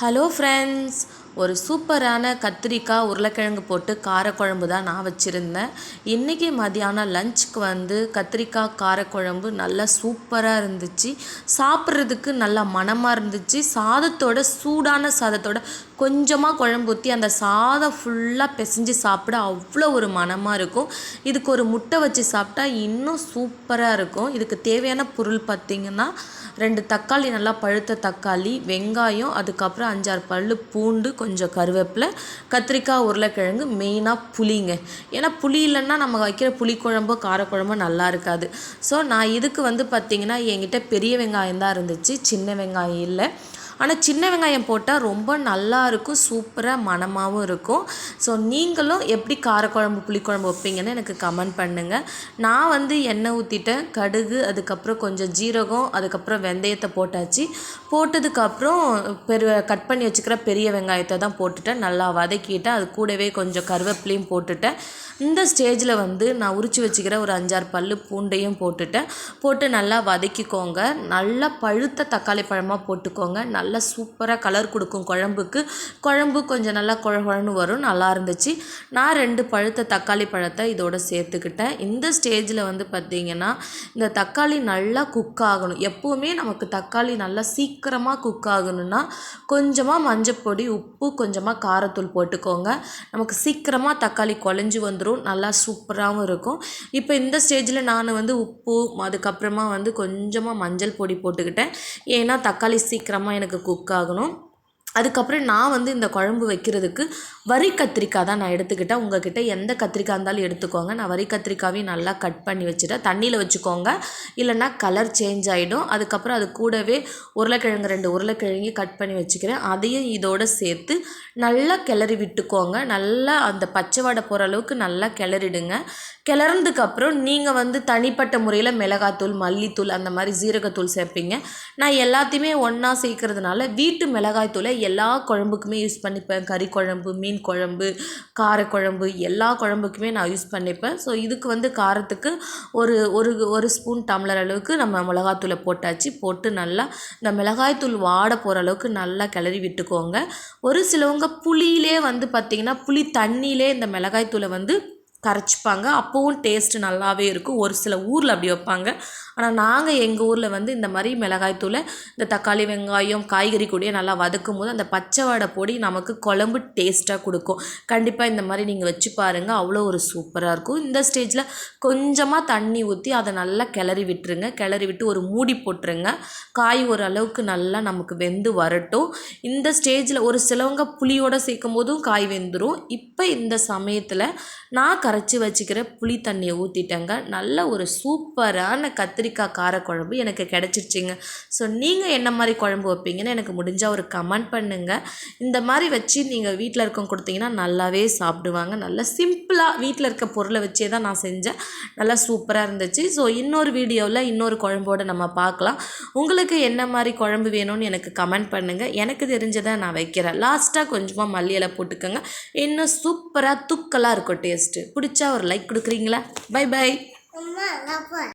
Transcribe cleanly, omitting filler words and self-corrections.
Hello friends, ஒரு சூப்பரான கத்திரிக்காய் உருளைக்கிழங்கு போட்டு காரக்குழம்பு தான் நான் வச்சுருந்தேன். இன்றைக்கி மதியானம் லஞ்சுக்கு கத்திரிக்காய் காரக்குழம்பு நல்லா சூப்பராக இருந்துச்சு. சாப்பிட்றதுக்கு நல்லா மணமாக இருந்துச்சு. சூடான சாதத்தோட கொஞ்சமாக குழம்பு ஊற்றி அந்த சாதம் ஃபுல்லாக பிசைஞ்சு சாப்பிட அவ்வளோ ஒரு மணமாக இருக்கும். இதுக்கு ஒரு முட்டை வச்சு சாப்பிட்டா இன்னும் சூப்பராக இருக்கும். இதுக்கு தேவையான பொருள் பார்த்திங்கன்னா 2 தக்காளி, நல்லா பழுத்த தக்காளி, வெங்காயம், அதுக்கப்புறம் 5-6 பல் பூண்டு, கொஞ்சம் கருவேப்பிலை, கத்திரிக்காய், உருளைக்கிழங்கு, மெயினாக புளிங்க. ஏன்னா புளி இல்லைன்னா நம்ம வைக்கிற புளிக்குழம்போ காரக்குழம்போ நல்லா இருக்காது. ஸோ நான் இதுக்கு பார்த்திங்கன்னா என்கிட்ட பெரிய வெங்காயம் தான் இருந்துச்சு, சின்ன வெங்காயம் இல்லை. ஆனால் சின்ன வெங்காயம் போட்டால் ரொம்ப நல்லா இருக்கும், சூப்பராக மணமாகவும் இருக்கும். ஸோ நீங்களும் எப்படி காரக்குழம்பு புளிக்குழம்பு வைப்பீங்கன்னு எனக்கு கமெண்ட் பண்ணுங்கள். நான் எண்ணெய் ஊற்றிட்டேன், கடுகு, அதுக்கப்புறம் கொஞ்சம் ஜீரகம், அதுக்கப்புறம் வெந்தயத்தை போட்டாச்சு. போட்டதுக்கப்புறம் கட் பண்ணி வச்சுக்கிற பெரிய வெங்காயத்தை தான் போட்டுட்டேன், நல்லா வதக்கிட்டேன். அது கூடவே கொஞ்சம் கருவேப்பிலையும் போட்டுட்டேன். இந்த ஸ்டேஜில் நான் உரித்து வச்சுக்கிற ஒரு 5-6 பல் பூண்டையும் போட்டு நல்லா வதக்கிக்கோங்க. நல்லா பழுத்த தக்காளி பழமாக போட்டுக்கோங்க. நல்லா சூப்பராக கலர் கொடுக்கும் குழம்பு கொஞ்சம் நல்லா குழன்னு வரும், நல்லா இருந்துச்சு. நான் 2 பழுத்த தக்காளி பழத்தை இதோட சேர்த்துக்கிட்டேன். இந்த ஸ்டேஜில் பார்த்திங்கன்னா இந்த தக்காளி நல்லா குக் ஆகணும். எப்போவுமே நமக்கு தக்காளி நல்லா சீக்கிரமாக குக் ஆகணும்னா கொஞ்சமாக மஞ்சப்பொடி, உப்பு, கொஞ்சமாக காரத்தூள் போட்டுக்கோங்க. நமக்கு சீக்கிரமாக தக்காளி குழஞ்சி வந்துடும், நல்லா சூப்பராகவும் இருக்கும். இப்போ இந்த ஸ்டேஜில் நான் உப்பு, அதுக்கப்புறமா கொஞ்சமாக மஞ்சள் பொடி போட்டுக்கிட்டேன். ஏன்னா தக்காளி சீக்கிரமாக எனக்கு குக் ஆகணும். அதுக்கப்புறம் நான் இந்த குழம்பு வைக்கிறதுக்கு வரி கத்திரிக்காய் தான் நான் எடுத்துக்கிட்டேன். உங்கள்கிட்ட எந்த கத்திரிக்காய் இருந்தாலும் எடுத்துக்கோங்க. நான் வரி கத்திரிக்காவையும் நல்லா கட் பண்ணி வச்சுட்டேன். தண்ணியில் வச்சுக்கோங்க, இல்லைன்னா கலர் சேஞ்ச் ஆகிடும். அதுக்கப்புறம் அது கூடவே 2 உருளைக்கிழங்கு கட் பண்ணி வச்சுக்கிறேன். அதையும் இதோடு சேர்த்து நல்லா கிளறி விட்டுக்கோங்க. நல்லா அந்த பச்சை வாடை போகிற அளவுக்கு நல்லா கிளறிடுங்க. கிளறதுக்கப்புறம் நீங்கள் தனிப்பட்ட முறையில் மிளகாத்தூள், மல்லித்தூள், அந்த மாதிரி ஜீரகத்தூள் சேர்ப்பீங்க. நான் எல்லாத்தையுமே ஒன்றா சேர்க்கறதுனால வீட்டு மிளகாய்த்தூளை எல்லா குழம்புக்குமே யூஸ் பண்ணிப்பேன். கறி குழம்பு, மீன் குழம்பு, காரக்குழம்பு, எல்லா குழம்புக்குமே நான் யூஸ் பண்ணிப்பேன். ஸோ இதுக்கு காரத்துக்கு ஒரு ஸ்பூன் டம்ளர் அளவுக்கு நம்ம மிளகாத்தூளை போட்டு நல்லா இந்த மிளகாய்த்தூள் வாட போகிற அளவுக்கு நல்லா கிளறி விட்டுக்கோங்க. ஒரு சிலவங்க புளியிலே பார்த்திங்கன்னா புளி தண்ணியிலே இந்த மிளகாய்த்தூளை கரைச்சிப்பாங்க. அப்போவும் டேஸ்ட்டு நல்லாவே இருக்கும். ஒரு சில ஊரில் அப்படி வைப்பாங்க. ஆனால் நாங்கள் எங்கள் ஊரில் இந்த மாதிரி மிளகாய்த்தூளை இந்த தக்காளி, வெங்காயம், காய்கறி கூடயே நல்லா வதக்கும் போது அந்த பச்சை வாடை பொடி நமக்கு குழம்பு டேஸ்ட்டாக கொடுக்கும். கண்டிப்பாக இந்த மாதிரி நீங்கள் வச்சு பாருங்கள், அவ்வளோ ஒரு சூப்பராக இருக்கும். இந்த ஸ்டேஜில் கொஞ்சமாக தண்ணி ஊற்றி அதை நல்லா கிளறி விட்டுருங்க. கிளறி விட்டு ஒரு மூடி போட்டுருங்க. காய் ஓரளவுக்கு நல்லா நமக்கு வெந்து வரட்டும். இந்த ஸ்டேஜில் ஒரு சிலவங்க புளியோடு சேர்க்கும் போதும் காய் வெந்துடும். இப்போ இந்த சமயத்தில் நான் கரைச்சி வச்சுக்கிற புளி தண்ணியை ஊற்றிட்டேங்க. நல்ல ஒரு சூப்பரான கத்திரிக்காய் காரக்குழம்பு எனக்கு கிடச்சிருச்சிங்க. ஸோ நீங்கள் என்ன மாதிரி குழம்பு வைப்பீங்கன்னு எனக்கு முடிஞ்சால் ஒரு கமெண்ட் பண்ணுங்கள். இந்த மாதிரி வச்சு நீங்கள் வீட்டில் இருக்கவங்க கொடுத்தீங்கன்னா நல்லாவே சாப்பிடுவாங்க. நல்லா சிம்பிளாக வீட்டில் இருக்க பொருளை வச்சே தான் நான் செஞ்சேன். நல்லா சூப்பராக இருந்துச்சு. ஸோ இன்னொரு வீடியோவில் இன்னொரு குழம்போடு நம்ம பார்க்கலாம். உங்களுக்கு என்ன மாதிரி குழம்பு வேணும்னு எனக்கு கமெண்ட் பண்ணுங்கள். எனக்கு தெரிஞ்சதை நான் வைக்கிறேன். லாஸ்ட்டாக கொஞ்சமாக மல்லி இலை போட்டுக்கோங்க. இன்னும் சூப்பராக தூக்கலாக இருக்கும் டேஸ்ட்டு. பிடிச்சா ஒரு லைக் கொடுக்குறீங்களா? Bye by.